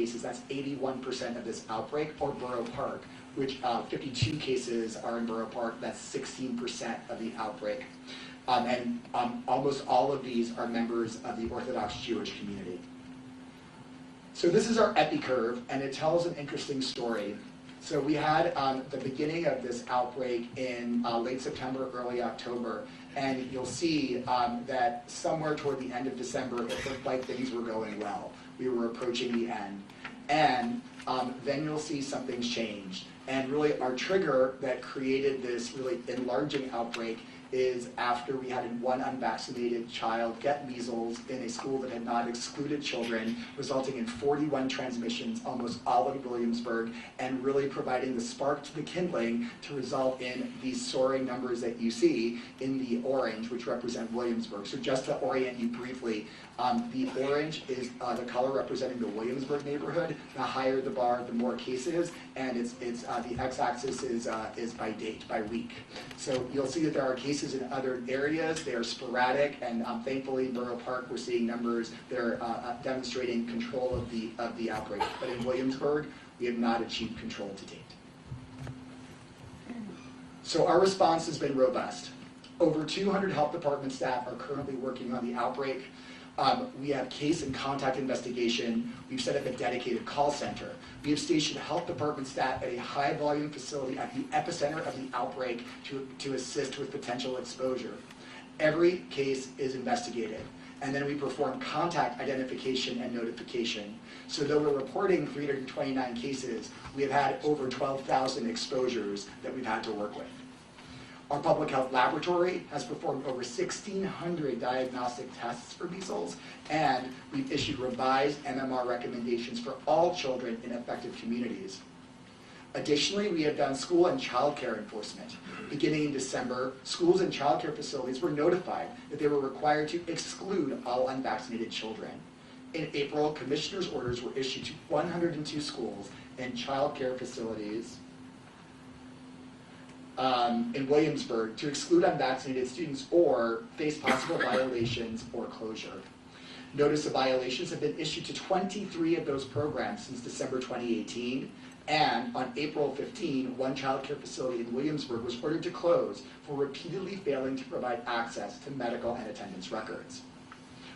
cases, that's 81% of this outbreak, or Borough Park, which 52 cases are in Borough Park, that's 16% of the outbreak. Almost all of these are members of the Orthodox Jewish community. So this is our epicurve, and it tells an interesting story. So we had the beginning of this outbreak in late September, early October, and you'll see that somewhere toward the end of December, it looked like things were going well. We were approaching the end. And then you'll see something's changed. And really our trigger that created this really enlarging outbreak is after we had one unvaccinated child get measles in a school that had not excluded children, resulting in 41 transmissions, almost all in Williamsburg, and really providing the spark to the kindling to result in these soaring numbers that you see in the orange, which represent Williamsburg. So just to orient you briefly, the orange is the color representing the Williamsburg neighborhood. The higher the bar, the more cases, and the x-axis is by date, by week. So you'll see that there are cases in other areas. They are sporadic, and thankfully in Borough Park we're seeing numbers that are demonstrating control of the outbreak. But in Williamsburg, we have not achieved control to date. So our response has been robust. Over 200 health department staff are currently working on the outbreak. We have case and contact investigation. We've set up a dedicated call center. We have stationed health department staff at a high volume facility at the epicenter of the outbreak to assist with potential exposure. Every case is investigated. And then we perform contact identification and notification. So though we're reporting 329 cases, we have had over 12,000 exposures that we've had to work with. Our public health laboratory has performed over 1,600 diagnostic tests for measles, and we've issued revised MMR recommendations for all children in affected communities. Additionally, we have done school and child care enforcement. Beginning in December, schools and child care facilities were notified that they were required to exclude all unvaccinated children. In April, commissioner's orders were issued to 102 schools and child care facilities in Williamsburg to exclude unvaccinated students or face possible violations or closure. Notice of violations have been issued to 23 of those programs since December 2018, and on April 15, one child care facility in Williamsburg was ordered to close for repeatedly failing to provide access to medical and attendance records.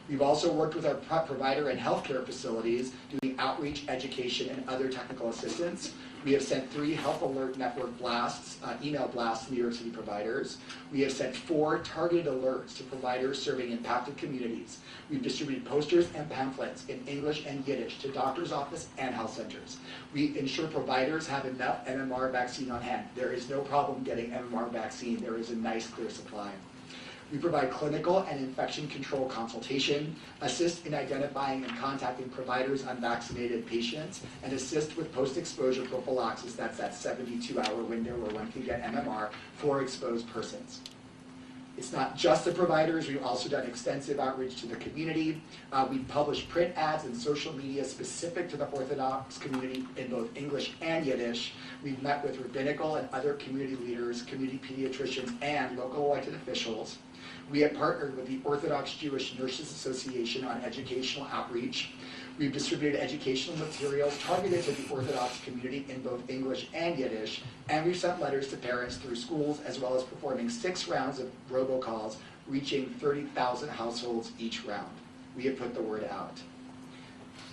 We've also worked with our provider and healthcare facilities doing outreach, education, and other technical assistance. We have sent 3 Health Alert Network blasts, email blasts to New York City providers. We have sent 4 targeted alerts to providers serving impacted communities. We've distributed posters and pamphlets in English and Yiddish to doctor's office and health centers. We ensure providers have enough MMR vaccine on hand. There is no problem getting MMR vaccine. There is a nice, clear supply. We provide clinical and infection control consultation, assist in identifying and contacting providers on vaccinated patients, and assist with post-exposure prophylaxis. That's that 72-hour window where one can get MMR for exposed persons. It's not just the providers. We've also done extensive outreach to the community. We've published print ads and social media specific to the Orthodox community in both English and Yiddish. We've met with rabbinical and other community leaders, community pediatricians, and local elected officials. We have partnered with the Orthodox Jewish Nurses Association on educational outreach. We've distributed educational materials targeted to the Orthodox community in both English and Yiddish, and we've sent letters to parents through schools, as well as performing 6 rounds of robocalls, reaching 30,000 households each round. We have put the word out.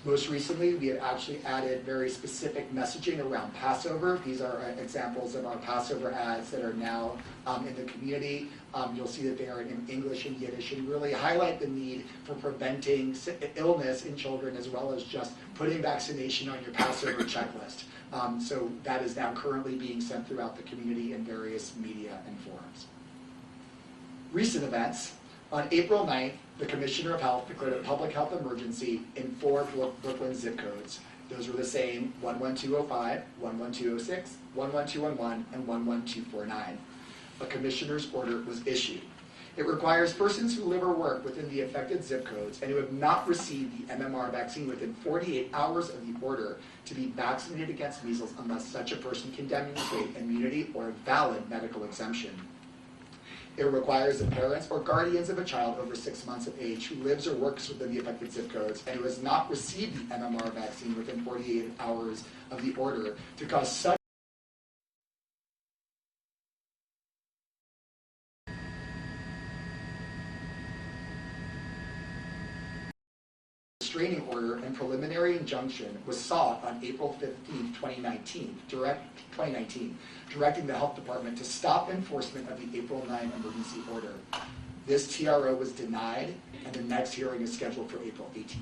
Most recently, we have actually added very specific messaging around Passover. These are examples of our Passover ads that are now in the community. You'll see that they are in English and Yiddish, and really highlight the need for preventing illness in children, as well as just putting vaccination on your Passover checklist. So that is now currently being sent throughout the community in various media and forums. Recent events. On April 9th, the Commissioner of Health declared a public health emergency in 4 Brooklyn zip codes. Those were the same: 11205, 11206, 11211, and 11249. A commissioner's order was issued. It requires persons who live or work within the affected zip codes and who have not received the MMR vaccine within 48 hours of the order to be vaccinated against measles unless such a person can demonstrate immunity or a valid medical exemption. It requires that parents or guardians of a child over 6 months of age who lives or works within the affected zip codes and who has not received the MMR vaccine within 48 hours of the order to cause such restraining order and preliminary injunction was sought on April 15, 2019, directing the health department to stop enforcement of the April 9 emergency order. This TRO was denied, and the next hearing is scheduled for April 18th.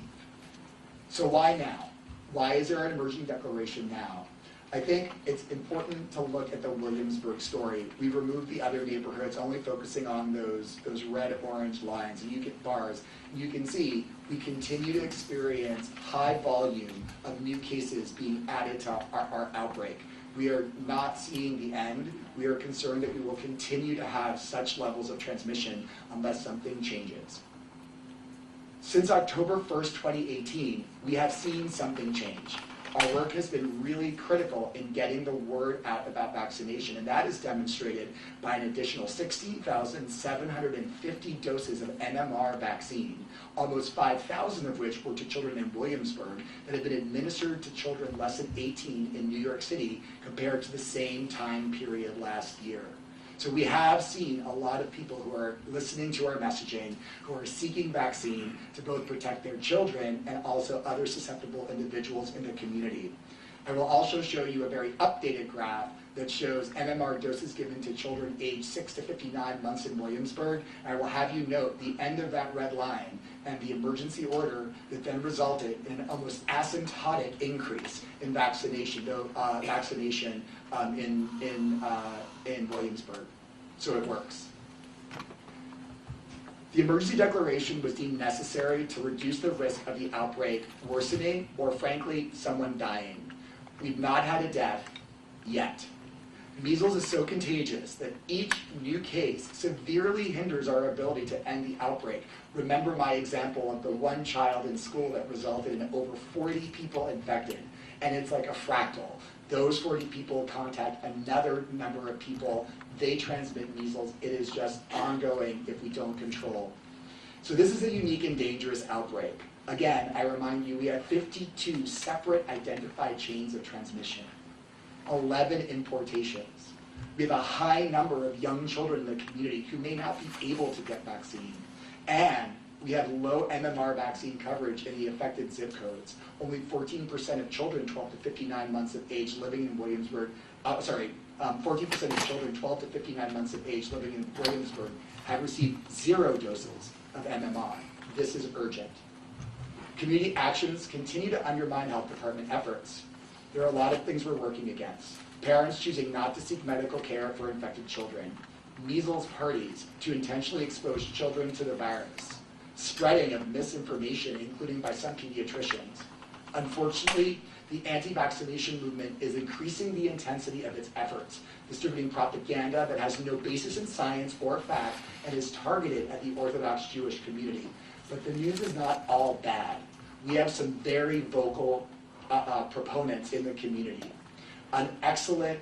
So why now? Why is there an emergency declaration now? I think it's important to look at the Williamsburg story. We removed the other neighborhoods, only focusing on those red-orange lines, and you get bars. And you can see we continue to experience high volume of new cases being added to our outbreak. We are not seeing the end. We are concerned that we will continue to have such levels of transmission unless something changes. Since October 1st, 2018, we have seen something change. Our work has been really critical in getting the word out about vaccination, and that is demonstrated by an additional 16,750 doses of MMR vaccine, almost 5,000 of which were to children in Williamsburg, that have been administered to children less than 18 in New York City compared to the same time period last year. So we have seen a lot of people who are listening to our messaging, who are seeking vaccine to both protect their children and also other susceptible individuals in the community. I will also show you a very updated graph that shows MMR doses given to children aged 6 to 59 months in Williamsburg. And I will have you note the end of that red line and the emergency order that then resulted in an almost asymptotic increase in vaccination in Williamsburg. So it works. The emergency declaration was deemed necessary to reduce the risk of the outbreak worsening or, frankly, someone dying. We've not had a death yet. Measles is so contagious that each new case severely hinders our ability to end the outbreak. Remember my example of the one child in school that resulted in over 40 people infected, and it's like a fractal. Those 40 people contact another number of people, they transmit measles. It is just ongoing if we don't control. So this is a unique and dangerous outbreak. Again, I remind you, we have 52 separate identified chains of transmission, 11 importations. We have a high number of young children in the community who may not be able to get vaccine. And we have low MMR vaccine coverage in the affected zip codes. Only 14% of children 12 to 59 months of age living in Williamsburg, 14% of children 12 to 59 months of age living in Williamsburg have received 0 doses of MMR. This is urgent. Community actions continue to undermine health department efforts. There are a lot of things we're working against. Parents choosing not to seek medical care for infected children. Measles parties to intentionally expose children to the virus. Spreading of misinformation, including by some pediatricians. Unfortunately, the anti-vaccination movement is increasing the intensity of its efforts, distributing propaganda that has no basis in science or fact and is targeted at the Orthodox Jewish community. But the news is not all bad. We have some very vocal proponents in the community. An excellent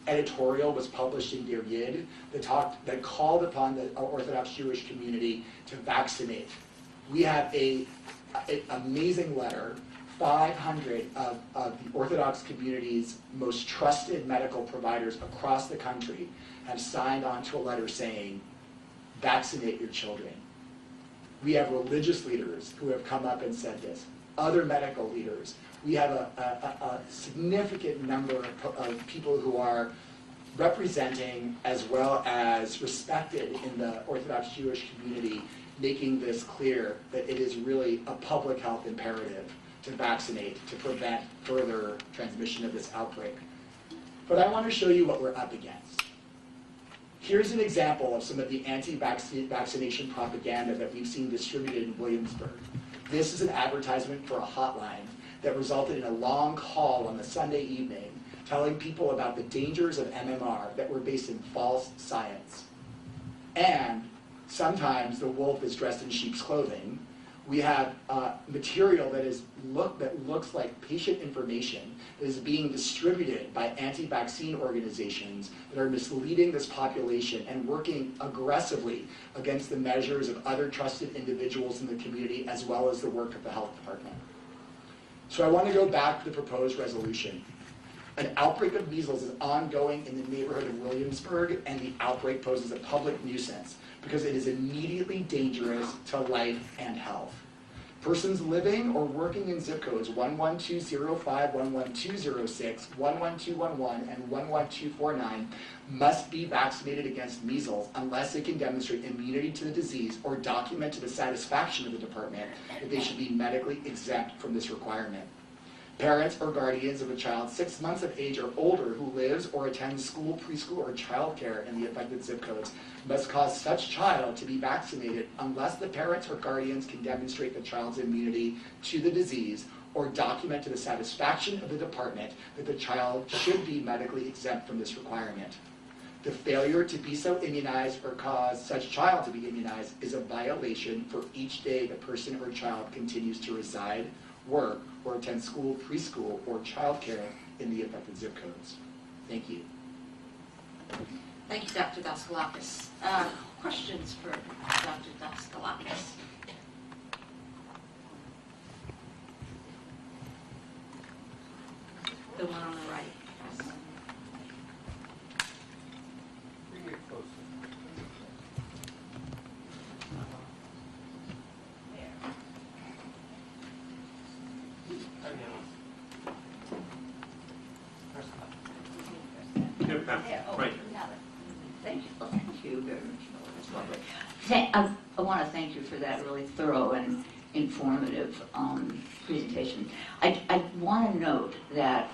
editorial was published in Der Yid that called upon the Orthodox Jewish community to vaccinate. We have an amazing letter. 500 of the Orthodox community's most trusted medical providers across the country have signed on to a letter saying, vaccinate your children. We have religious leaders who have come up and said this, other medical leaders. We have a significant number of people who are representing as well as respected in the Orthodox Jewish community, making this clear that it is really a public health imperative to vaccinate to prevent further transmission of this outbreak. But I want to show you what we're up against. Here's an example of some of the anti-vaccination propaganda that we've seen distributed in Williamsburg. This is an advertisement for a hotline that resulted in a long call on a Sunday evening telling people about the dangers of MMR that were based in false science. And sometimes the wolf is dressed in sheep's clothing, We have material that looks like patient information that is being distributed by anti-vaccine organizations that are misleading this population and working aggressively against the measures of other trusted individuals in the community as well as the work of the health department. So I want to go back to the proposed resolution. An outbreak of measles is ongoing in the neighborhood of Williamsburg, and the outbreak poses a public nuisance because it is immediately dangerous to life and health. Persons living or working in zip codes 11205, 11206, 11211, and 11249 must be vaccinated against measles unless they can demonstrate immunity to the disease or document to the satisfaction of the department that they should be medically exempt from this requirement. Parents or guardians of a child 6 months of age or older who lives or attends school, preschool, or childcare in the affected zip codes must cause such child to be vaccinated unless the parents or guardians can demonstrate the child's immunity to the disease or document to the satisfaction of the department that the child should be medically exempt from this requirement. The failure to be so immunized or cause such child to be immunized is a violation for each day the person or child continues to reside, work, or attend school, preschool, or childcare in the affected zip codes. Thank you. Thank you, Dr. Daskalakis. Questions for Dr. Daskalakis? The one on the right. Yes. Bring it closer. Right. Thank you very much. That's lovely. I want to thank you for that really thorough and informative presentation. I want to note that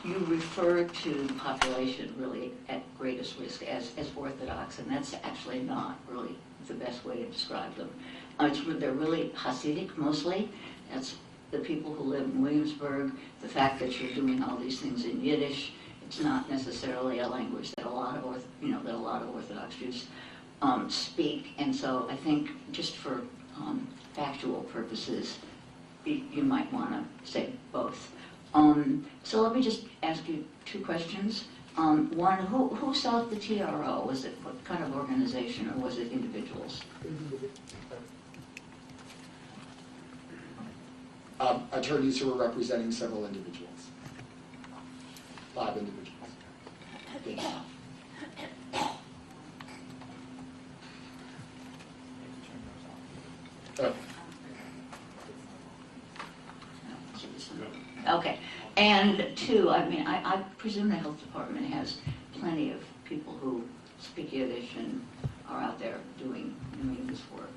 you refer to the population really at greatest risk as Orthodox, and that's actually not really the best way to describe them. They're really Hasidic mostly. That's the people who live in Williamsburg. The fact that you're doing all these things in Yiddish, it's not necessarily a language that a lot of Orthodox Jews speak, and so I think just for factual purposes, you might want to say both. So let me just ask you two questions. One, who set up the TRO? Was it what kind of organization, or was it individuals? Attorneys who were representing several individuals. 5 individuals. Thank you. Okay. And two, I mean, I presume the health department has plenty of people who speak Yiddish and are out there doing this work.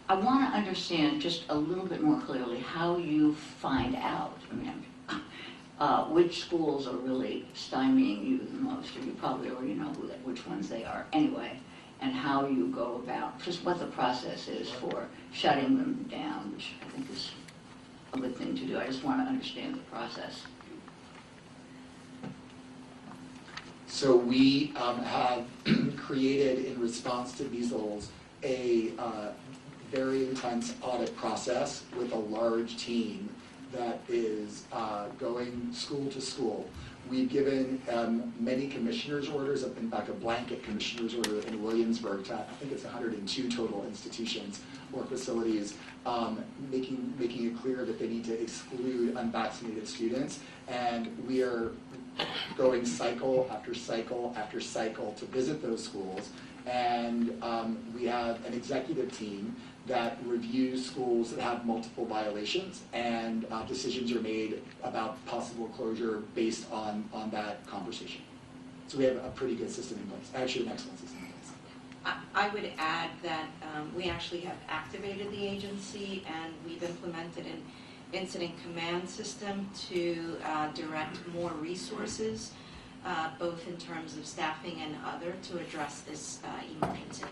I want to understand just a little bit more clearly how you find out. I mean, which schools are really stymieing you the most, or you probably already know which ones they are anyway, and how you go about, just what the process is for shutting them down, which I think is a good thing to do. I just want to understand the process. So we have created, in response to measles, a very intense audit process with a large team that is going school to school. We've given many commissioner's orders, in fact a blanket commissioner's order in Williamsburg to, I think it's 102 total institutions or facilities, making it clear that they need to exclude unvaccinated students. And we are going cycle after cycle after cycle to visit those schools. And we have an executive team that reviews schools that have multiple violations, and decisions are made about possible closure based on that conversation. So we have a pretty good system in place, actually an excellent system in place. I would add that we actually have activated the agency, and we've implemented an incident command system to direct more resources, both in terms of staffing and other, to address this emergency.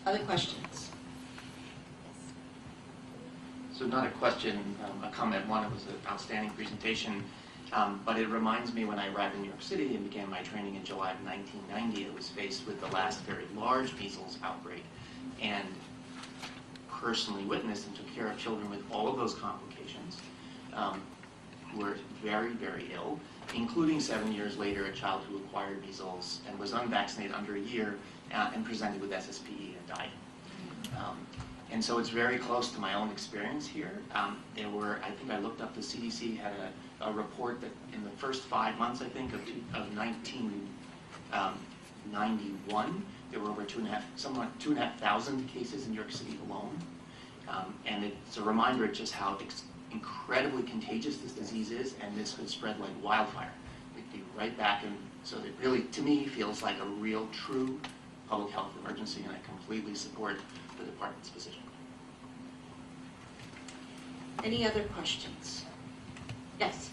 Other questions? So not a question, a comment. One, it was an outstanding presentation, but it reminds me when I arrived in New York City and began my training in July of 1990, it was faced with the last very large measles outbreak. And personally witnessed and took care of children with all of those complications who were very, very ill, including 7 years later a child who acquired measles and was unvaccinated under a year and presented with SSPE and died. And so it's very close to my own experience here. There were, I think I looked up, the CDC had a report that in the first 5 months, I think, of 1991, there were over 2,500 cases in New York City alone. And it's a reminder of just how incredibly contagious this disease is, and this could spread like wildfire. It'd be right back, and so it really, to me, feels like a real, true public health emergency, and I completely support the department's position. Any other questions? Yes.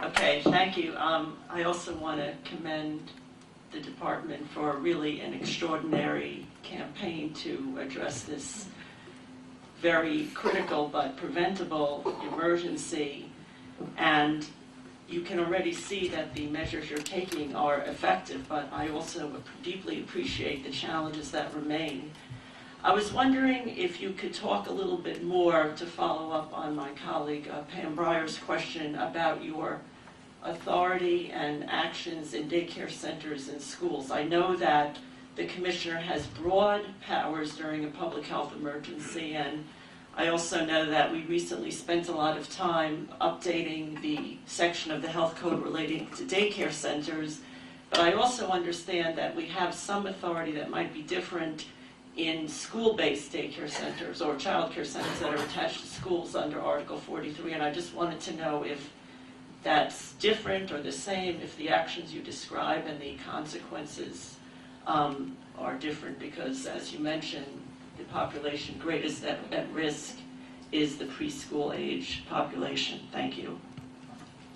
Okay, thank you. I also want to commend the department for really an extraordinary campaign to address this very critical but preventable emergency. And you can already see that the measures you're taking are effective, but I also deeply appreciate the challenges that remain. I was wondering if you could talk a little bit more to follow up on my colleague Pam Breyer's question about your authority and actions in daycare centers and schools. I know that the commissioner has broad powers during a public health emergency, and I also know that we recently spent a lot of time updating the section of the health code relating to daycare centers, but I also understand that we have some authority that might be different in school-based daycare centers or child care centers that are attached to schools under Article 43, and I just wanted to know if that's different or the same, if the actions you describe and the consequences are different, because as you mentioned, the population greatest at risk is the preschool age population. Thank you.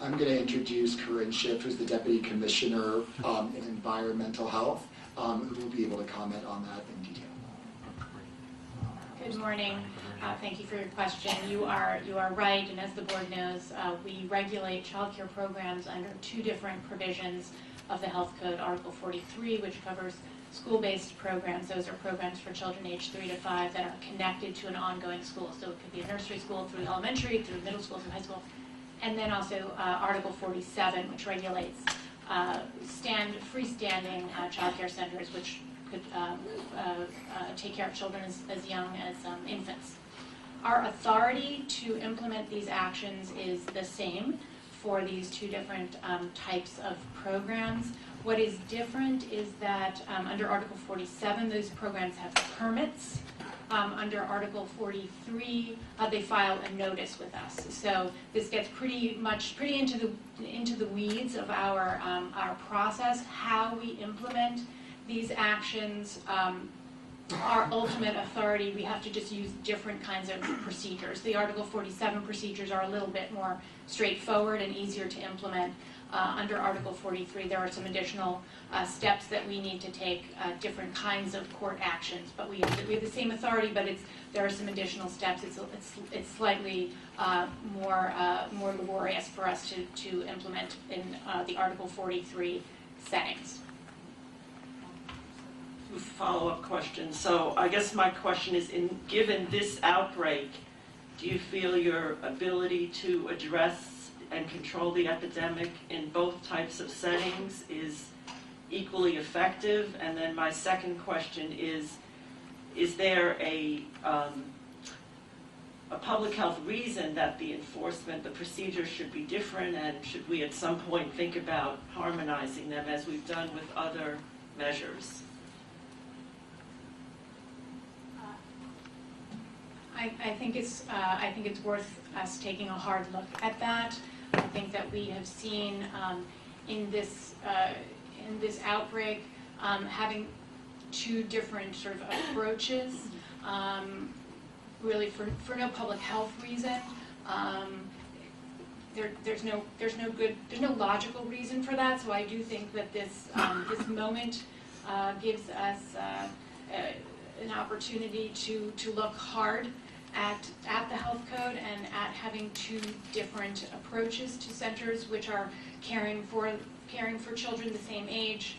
I'm going to introduce Corinne Schiff, who's the Deputy Commissioner in Environmental Health, who will be able to comment on that in detail. Good morning. Thank you for your question. You are right, and as the board knows, we regulate child care programs under two different provisions of the Health Code, Article 43, which covers school-based programs. Those are programs for children aged 3 to 5 that are connected to an ongoing school. So it could be a nursery school through elementary, through middle school, through high school. And then also Article 47, which regulates freestanding child care centers, which could take care of children as young as infants. Our authority to implement these actions is the same for these two different types of programs. What is different is that under Article 47, those programs have permits. Under Article 43, they file a notice with us. So this gets pretty into the weeds of our process, how we implement these actions. Our ultimate authority, we have to just use different kinds of procedures. The Article 47 procedures are a little bit more straightforward and easier to implement. Under Article 43, there are some additional steps that we need to take, different kinds of court actions. But we have the same authority, but there are some additional steps. It's slightly more laborious for us to implement in the Article 43 settings. Follow-up question. So I guess my question is, given this outbreak, do you feel your ability to address and control the epidemic in both types of settings is equally effective? And then my second question is there a public health reason that the enforcement, the procedures should be different, and should we at some point think about harmonizing them as we've done with other measures? I think it's worth us taking a hard look at that. I think that we have seen in this outbreak having two different sort of approaches, really for no public health reason. There's no logical reason for that. So I do think that this moment gives us an opportunity to look hard at the health code and at having two different approaches to centers which are caring for children the same age,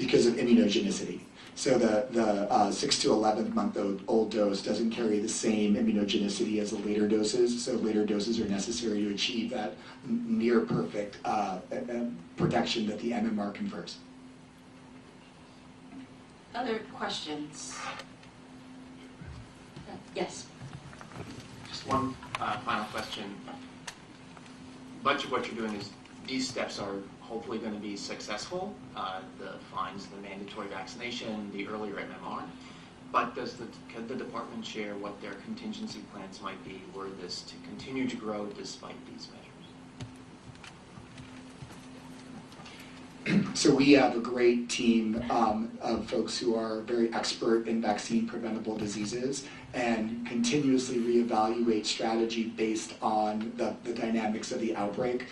because of immunogenicity. So the 6 to 11 month old dose doesn't carry the same immunogenicity as the later doses, so later doses are necessary to achieve that near perfect protection that the MMR confers. Other questions? Yes. Just one final question. Much of what you're doing is, these steps are hopefully going to be successful, the fines, the mandatory vaccination, the earlier MMR, but can the department share what their contingency plans might be were this to continue to grow despite these measures? So we have a great team of folks who are very expert in vaccine preventable diseases and continuously reevaluate strategy based on the dynamics of the outbreak.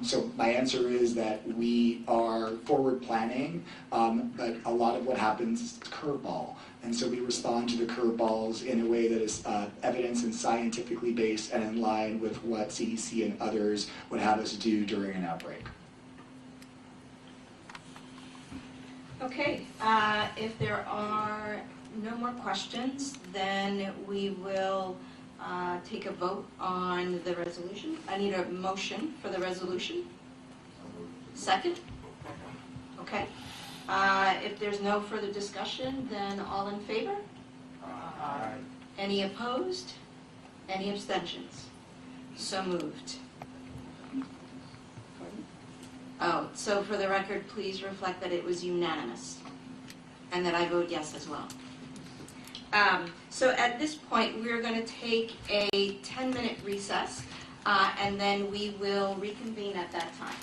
So my answer is that we are forward planning, but a lot of what happens is curveball. And so we respond to the curveballs in a way that is evidence and scientifically based and in line with what CDC and others would have us do during an outbreak. Okay, if there are no more questions, then we will take a vote on the resolution. I need a motion for the resolution. Second? Okay. If there's no further discussion, then all in favor? Aye. Any opposed? Any abstentions? So moved. Oh, so for the record, please reflect that it was unanimous and that I vote yes as well. So at this point, we're going to take a 10-minute recess, and then we will reconvene at that time.